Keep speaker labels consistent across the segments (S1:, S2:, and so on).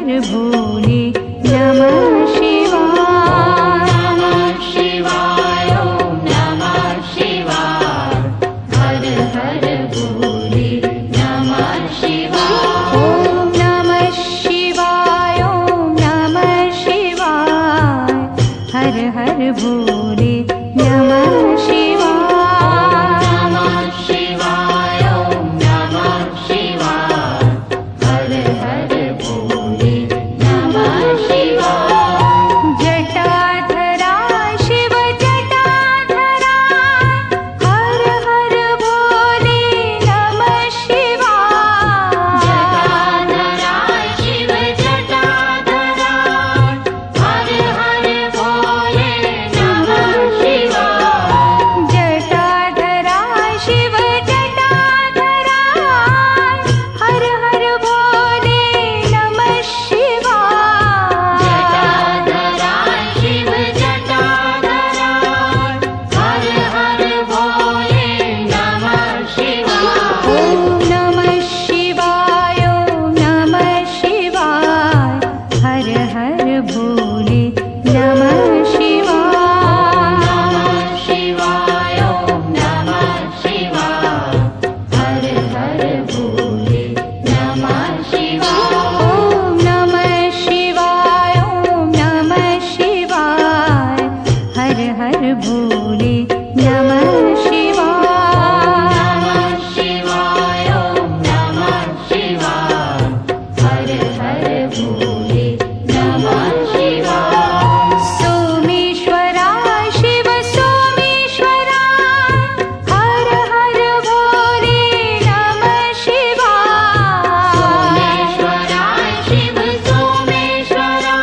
S1: हर भोले नमः शिवाय।
S2: नमः शिवाय ओम नमः शिवाय हर हर भोले नमः शिवाय।
S1: ओम नमः शिवाय ओम नमः शिवाय हर हर भोले नमः शिवाय।
S2: नमः शिवाय ओम नमः शिवाय हर हर भोले नमः शिवाय।
S1: जटाधरा शिव जटाधरा हर हर भोले नमः शिवाय।
S2: जटाधरा शिव जटाधरा हर हर भोले नमः शिवाय।
S1: जटाधरा शिव जटाधरा हर हर भोले नमः शिवाय।
S2: जटाधरा शिव जटाधरा हर हर भोले नमः शिवाय।
S1: ओम नमः शिवाय ओम नमः शिवाय हर हर भोले नमः शिवाय।
S2: नमः शिवाय ओम नमः शिवाय हर हर भोले नमः शिवाय।
S1: ओम नमः शिवाय ओम नमः शिवाय हर हर भोले नमः शिवाय।
S2: नमः शिवाय ओम नमः शिवाय हर हर भोले नमः शिवाय।
S1: सोमेश्वरा शिव सोमेश्वरा हर हर भोले नमः शिवाय।
S2: सोमेश्वरा शिव सोमेश्वरा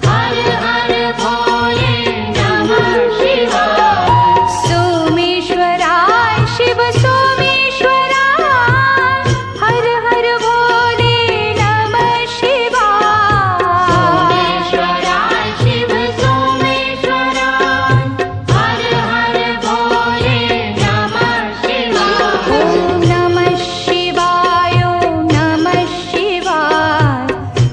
S2: हर हर भोले नमः शिवाय।
S1: सोमेश्वरा शिव सोमेश्वरा हर हर भोले नमः शिवाय।
S2: सोमेश्वरा शिव सोमेश्वरा हर हर भोले नमः शिवाय।
S1: ओम नमः शिवाय ओम नमः शिवाय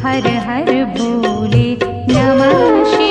S1: हर हर भोले नमः शिवाय।